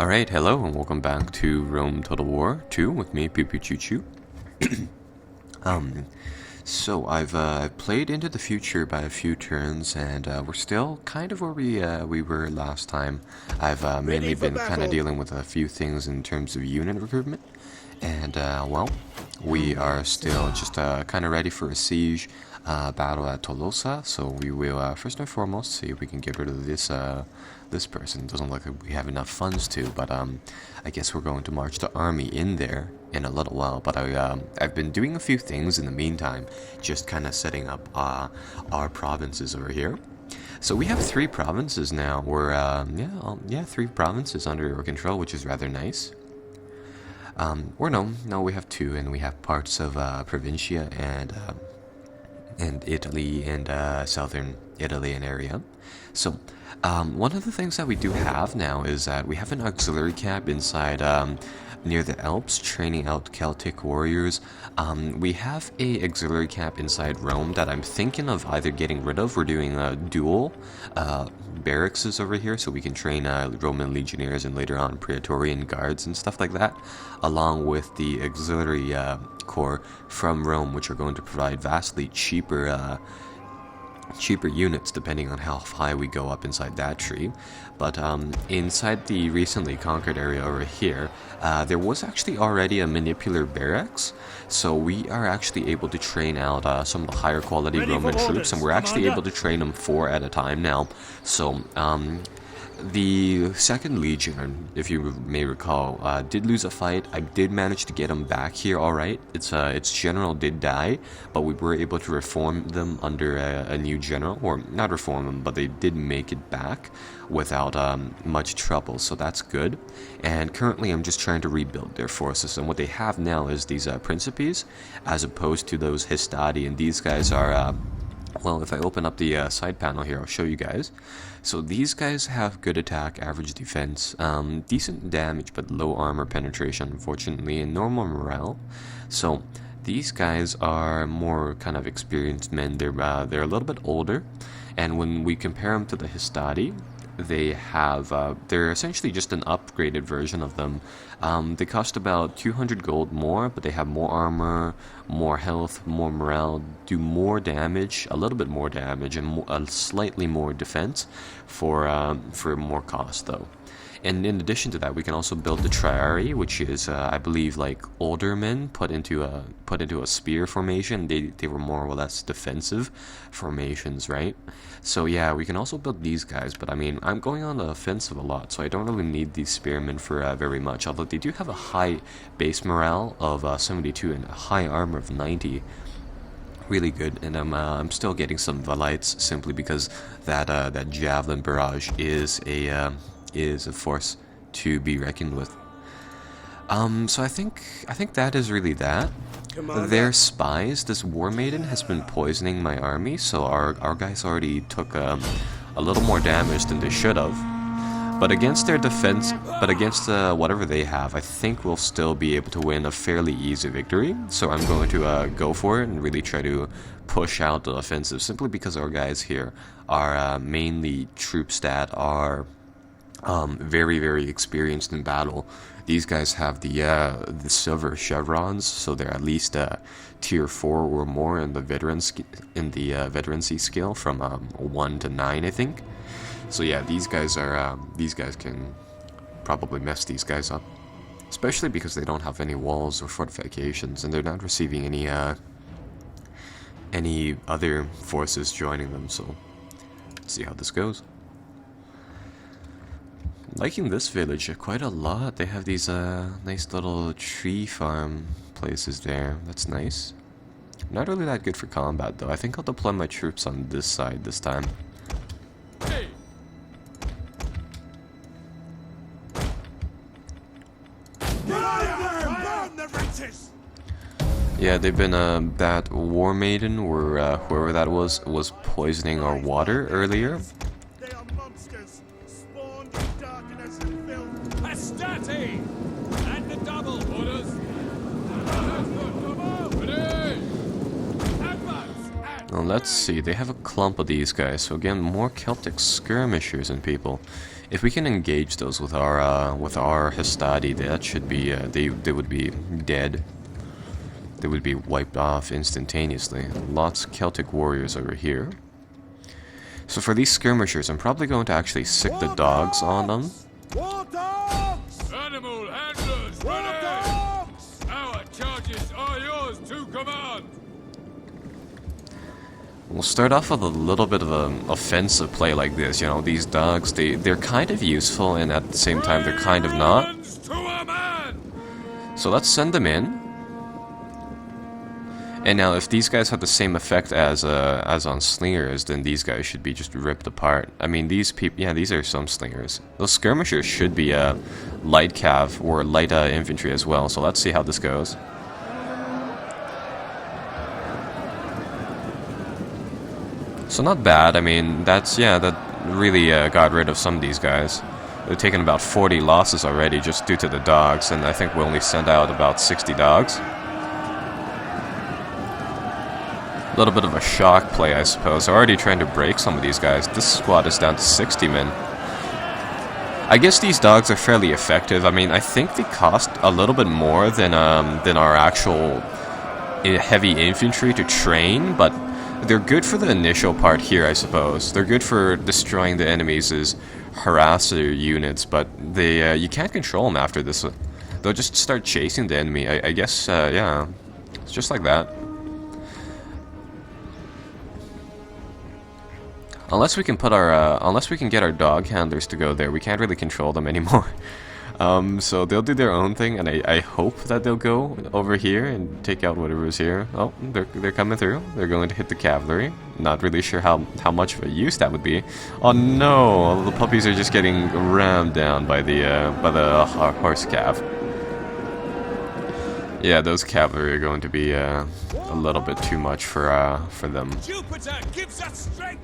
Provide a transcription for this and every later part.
Alright, hello and welcome back to Rome Total War 2 with me, Pew Pew Choo Choo. So I've played Into the Future by a few turns, and we're still kind of where we were last time. I've mainly been kind of dealing with a few things in terms of unit recruitment, and well, we are still just kind of ready for a siege battle at Tolosa. So we will first and foremost see if we can get rid of this person. Doesn't look like we have enough funds to, but I guess we're going to march the army in there in a little while. But I've been doing a few things in the meantime, just kind of setting up our provinces over here. So we have 3 provinces now. We're yeah, 3 provinces under our control, which is rather nice. Or no, we have 2, and we have parts of Provincia and Italy and southern Italy and area. So one of the things that we do have now is that we have an auxiliary camp inside near the Alps, training out Celtic warriors. We have a auxiliary camp inside Rome that I'm thinking of either getting rid of. We're doing dual barracks over here, so we can train Roman legionnaires and later on Praetorian guards and stuff like that, along with the auxiliary corps from Rome, which are going to provide vastly cheaper units depending on how high we go up inside that tree. But inside the recently conquered area over here, there was actually already a manipular barracks, so we are actually able to train out some of the higher quality Roman troops, and we're actually able to train them 4 at a time now. So the 2nd Legion, if you may recall, did lose a fight. I did manage to get them back here alright. Its general did die, but we were able to reform them under a new general. Or not reform them, but they did make it back without much trouble, so that's good. And currently I'm just trying to rebuild their forces, and what they have now is these Principes, as opposed to those Histadi, and these guys are... well, if I open up the side panel here, I'll show you guys. So these guys have good attack, average defense, decent damage, but low armor penetration, unfortunately, and normal morale. So these guys are more kind of experienced men. They're a little bit older, and when we compare them to the Histadi, they're essentially just an upgraded version of them. They cost about 200 gold more, but they have more armor, more health, more morale, do more damage, a little bit more damage, and slightly more defense for more cost though. And in addition to that, we can also build the Triarii, which is, I believe, like older men put into a spear formation. They were more or less defensive formations, right? So yeah, we can also build these guys. But I mean, I'm going on the offensive a lot, so I don't really need these spearmen for very much. Although they do have a high base morale of 72 and a high armor of 90. Really good, and I'm still getting some Valites simply because that javelin barrage is a force to be reckoned with. So I think that is really that. Their spies, this War Maiden, has been poisoning my army, so our guys already took a little more damage than they should have. But against their defense, against whatever they have, I think we'll still be able to win a fairly easy victory. So I'm going to go for it and really try to push out the offensive, simply because our guys here are mainly troops that are very, very experienced in battle. These guys have the silver chevrons, so they're at least tier 4 or more in the veterancy skill from 1 to 9, I think. So yeah, these guys can probably mess these guys up, especially because they don't have any walls or fortifications, and they're not receiving any other forces joining them. So let's see how this goes. Liking this village quite a lot. They have these nice little tree farm places there. That's nice. Not really that good for combat though. I think I'll deploy my troops on this side this time. Hey. Yeah, they've been that War Maiden or whoever that was poisoning our water earlier. And the double orders. Oh let's see. They have a clump of these guys. So again, more Celtic skirmishers and people. If we can engage those with our Hastati, that should be they would be dead. They would be wiped off instantaneously. Lots of Celtic warriors over here. So for these skirmishers, I'm probably going to actually sick the dogs on them. Animal handlers, ready! Our charges are yours to command! We'll start off with a little bit of an offensive play like this. You know, these dogs, they're kind of useful, and at the same time, they're kind of not. So let's send them in. And now, if these guys have the same effect as on slingers, then these guys should be just ripped apart. I mean, these people, yeah, these are some slingers. Those skirmishers should be light cav or light infantry as well. So let's see how this goes. So not bad. I mean, that really got rid of some of these guys. They've taken about 40 losses already just due to the dogs, and I think we only sent out about 60 dogs. A little bit of a shock play, I suppose. They're already trying to break some of these guys. This squad is down to 60 men. I guess these dogs are fairly effective. I mean, I think they cost a little bit more than our actual heavy infantry to train, but they're good for the initial part here, I suppose. They're good for destroying the enemy's harasser units, but they you can't control them after this. They'll just start chasing the enemy. I guess, yeah, it's just like that. Unless we can put our, unless we can get our dog handlers to go there, we can't really control them anymore. So they'll do their own thing, and I hope that they'll go over here and take out whatever is here. Oh, they're coming through. They're going to hit the cavalry. Not really sure how much of a use that would be. Oh no, the puppies are just getting rammed down by the horse cav. Yeah, those cavalry are going to be a little bit too much for them. Jupiter gives us strength!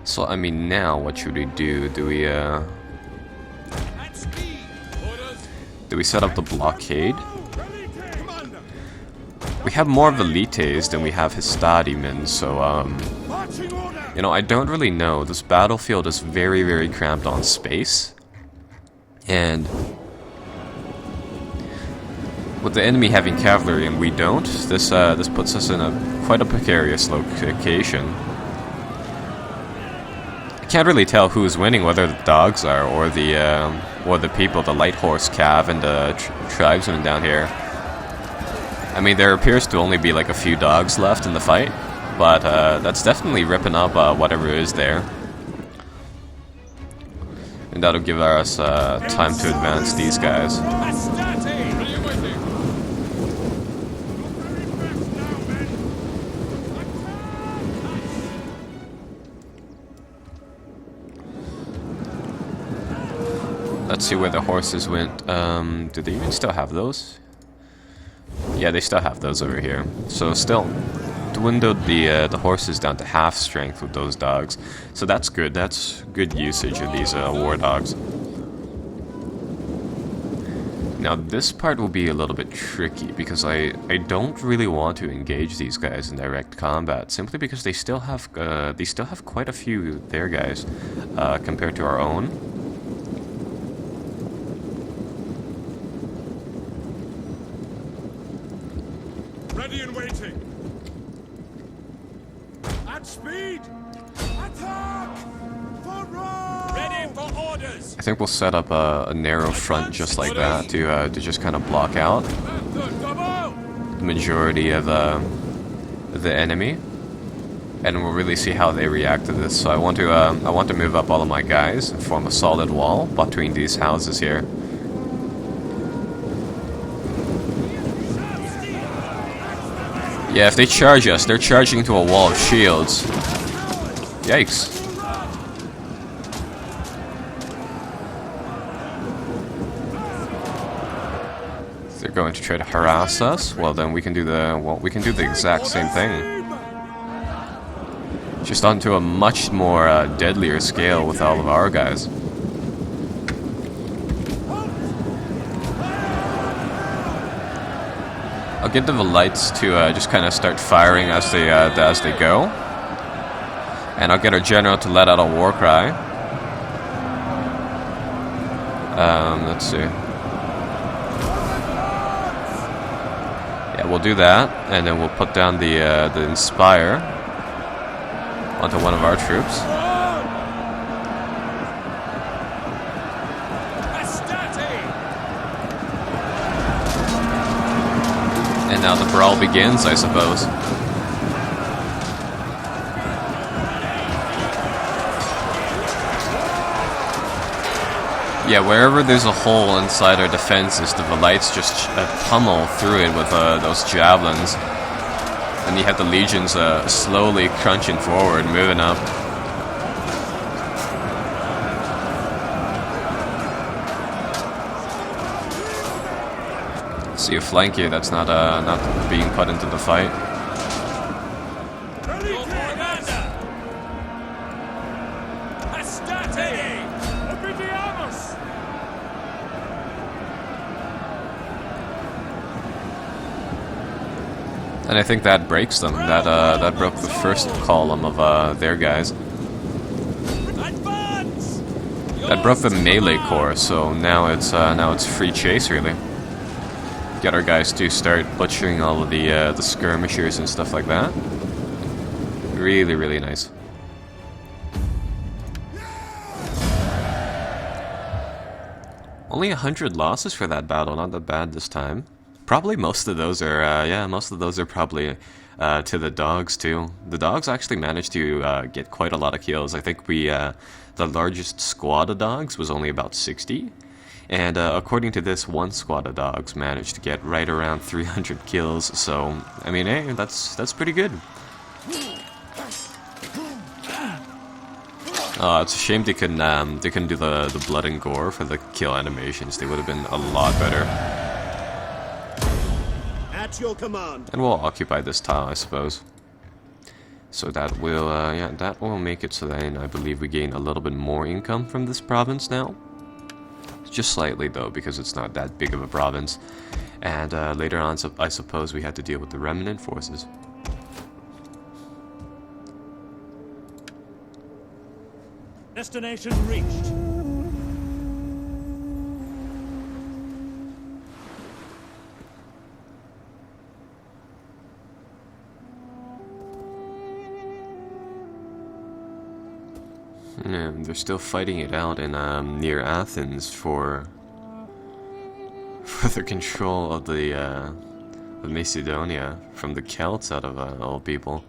So I mean, now what should we do? Do we set up the blockade? We have more velites than we have Hastati men, so you know, I don't really know. This battlefield is very, very cramped on space, and with the enemy having cavalry and we don't, this puts us in quite a precarious location. I can't really tell who's winning, whether the dogs are or the people, the light horse cav and the tribesmen down here. I mean, there appears to only be like a few dogs left in the fight, but that's definitely ripping up whatever is there. And that'll give us time to advance these guys. Let's see where the horses went. Do they even still have those? Yeah, they still have those over here. So still dwindled the horses down to half strength with those dogs. So that's good. That's good usage of these war dogs. Now this part will be a little bit tricky because I don't really want to engage these guys in direct combat simply because they still have quite a few their guys compared to our own. Ready and waiting. At speed. Attack. For roll. Ready for orders. I think we'll set up a narrow front just like that to just kind of block out the majority of the enemy, and we'll really see how they react to this. So I want to move up all of my guys and form a solid wall between these houses here. Yeah, if they charge us, they're charging into a wall of shields. Yikes. If they're going to try to harass us, well then we can do the exact same thing. Just onto a much more deadlier scale with all of our guys. get the lights to just kind of start firing as they go. And I'll get our general to let out a war cry. Let's see. Yeah, we'll do that, and then we'll put down the Inspire onto one of our troops. And now the brawl begins, I suppose. Yeah, wherever there's a hole inside our defenses, the Velites just pummel through it with those javelins. And you have the legions slowly crunching forward, moving up. See a flank that's not being put into the fight. And I think that breaks them. That broke the first column of their guys. That broke the melee core, so now it's free chase really. Get our guys to start butchering all of the skirmishers and stuff like that. Really, really nice. Only 100 losses for that battle, not that bad this time. Probably most of those are probably to the dogs too. The dogs actually managed to get quite a lot of kills. I think the largest squad of dogs was only about 60. And according to this, one squad of dogs managed to get right around 300 kills. So, I mean, hey, that's pretty good. It's a shame they couldn't do the blood and gore for the kill animations. They would have been a lot better. At your command. And we'll occupy this tile, I suppose. So that will make it so then I believe we gain a little bit more income from this province now. Just slightly though, because it's not that big of a province. And later on, I suppose we had to deal with the remnant forces. Destination reached. Yeah, they're still fighting it out in near Athens for the control of of Macedonia from the Celts out of all people.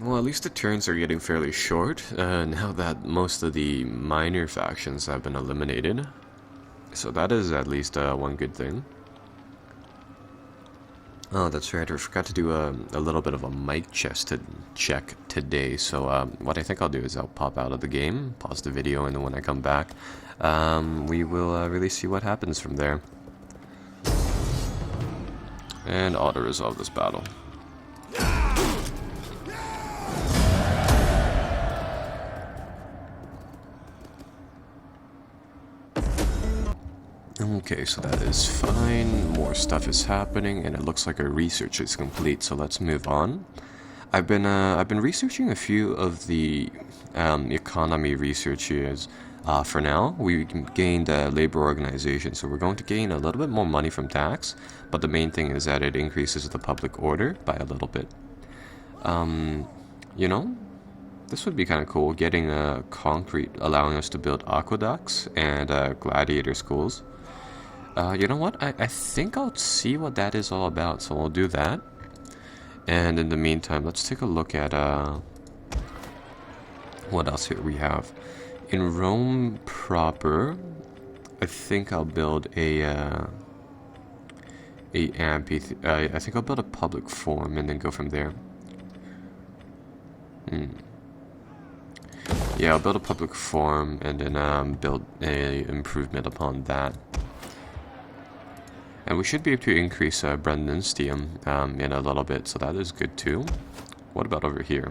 Well, at least the turns are getting fairly short, now that most of the minor factions have been eliminated. So that is at least one good thing. Oh, that's right, I forgot to do a little bit of a mic check today, so what I think I'll do is I'll pop out of the game, pause the video, and then when I come back, we will really see what happens from there. And auto-resolve this battle. Okay, so that is fine. More stuff is happening, and it looks like our research is complete. So let's move on. I've been researching a few of the economy researches. For now, we gained labor organization, so we're going to gain a little bit more money from tax. But the main thing is that it increases the public order by a little bit. You know, this would be kind of cool. Getting concrete, allowing us to build aqueducts and gladiator schools. You know what? I think I'll see what that is all about, so we'll do that. And in the meantime, let's take a look at what else here we have. In Rome proper, I think I'll build I think I'll build a public forum and then go from there. Yeah, I'll build a public forum and then build a improvement upon that. And we should be able to increase Brandenstium in a little bit, so that is good too. What about over here?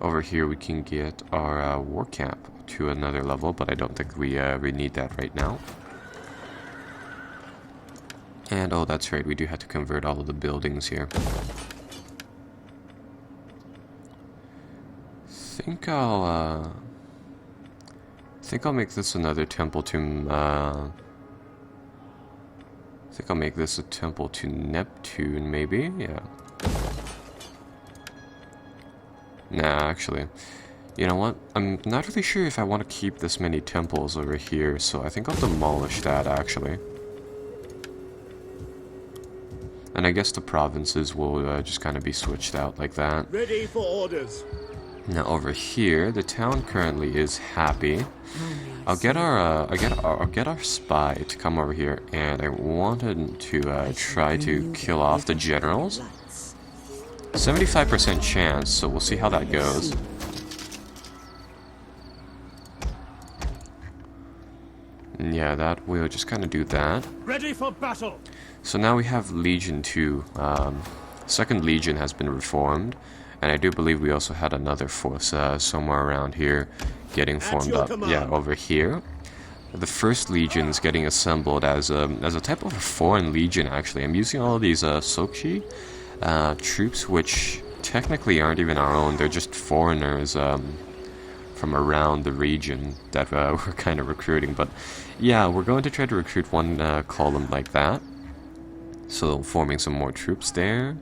Over here we can get our war cap to another level, but I don't think we need that right now. And oh, that's right, we do have to convert all of the buildings here. I think I'll make this another temple to I think I'll make this a temple to Neptune, maybe? Yeah. Nah, actually. You know what? I'm not really sure if I want to keep this many temples over here, so I think I'll demolish that, actually. And I guess the provinces will just kind of be switched out like that. Ready for orders. Now over here, the town currently is happy. I'll get our spy to come over here, and I wanted to try to kill off the generals. 75% chance, so we'll see how that goes. And yeah, that we'll just kind of do that. Ready for battle. So now we have Legion 2. Second Legion has been reformed, and I do believe we also had another force somewhere around here getting formed up. Yeah, over here. The first Legion is getting assembled as a type of a foreign legion, actually. I'm using all of these Sokshi troops, which technically aren't even our own. They're just foreigners from around the region that we're kind of recruiting. But yeah, we're going to try to recruit one column like that. So forming some more troops there.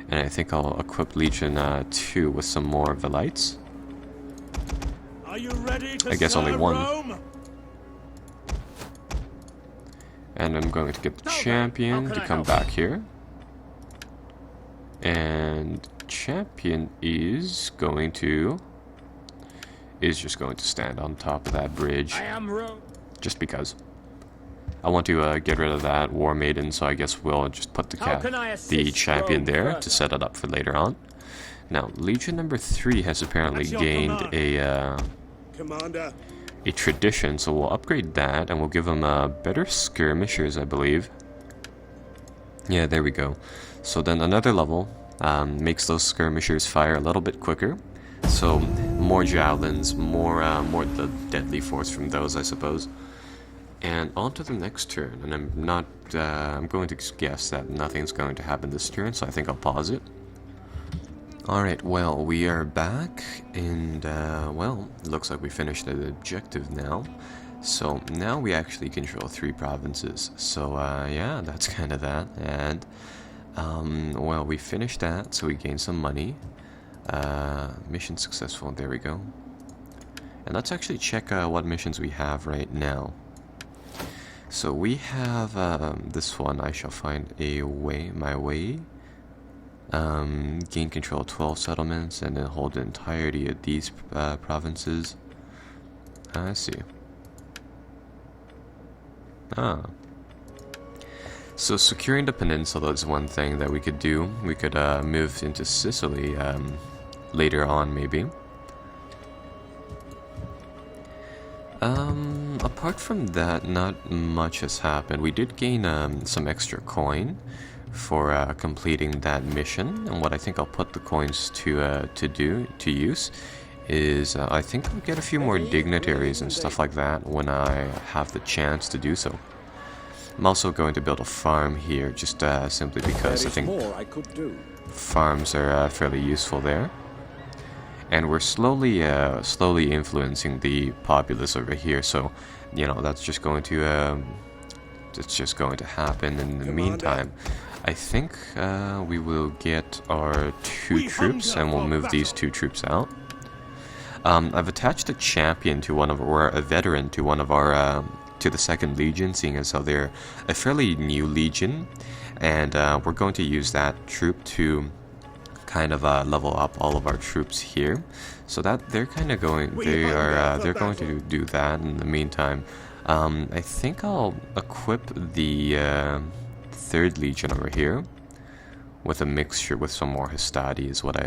And I think I'll equip Legion 2 with some more Velites. Are you ready to I guess only one. Rome? And I'm going to get the champion to come back here. And champion is just going to stand on top of that bridge. I am Rome. Just because. I want to get rid of that War Maiden, so I guess we'll just put the champion there to set it up for later on. Now, Legion number 3 has apparently gained a tradition, so we'll upgrade that, and we'll give them better skirmishers, I believe. Yeah, there we go. So then another level makes those skirmishers fire a little bit quicker. So more javelins, more the deadly force from those, I suppose. And on to the next turn, and I'm going to guess that nothing's going to happen this turn, so I think I'll pause it. Alright, well, we are back, and, well, it looks like we finished the objective now. So, now we actually control 3 provinces, so, yeah, that's kind of that, and, well, we finished that, so we gained some money. Mission successful, there we go. And let's actually check what missions we have right now. So we have this one, I shall find my way. Gain control of 12 settlements and then hold the entirety of these provinces. I see. So securing the peninsula is one thing that we could do. We could move into Sicily later on, maybe. Apart from that, not much has happened. We did gain some extra coin for completing that mission, and what I think I'll put the coins to use is I think I'll get a few more dignitaries and stuff like that when I have the chance to do so. I'm also going to build a farm here, just simply because I think farms are fairly useful there. And we're slowly influencing the populace over here, so you know that's just going to happen. In the meantime, I think we will get our 2 troops, and we'll move these 2 troops out. I've attached a champion to a veteran to one of our to the 2nd Legion, seeing as how they're a fairly new legion, and we're going to use that troop to kind of level up all of our troops here, so that they're kind of going. They're going to do that in the meantime. I think I'll equip the 3rd Legion over here with a mixture with some more Hastati is what I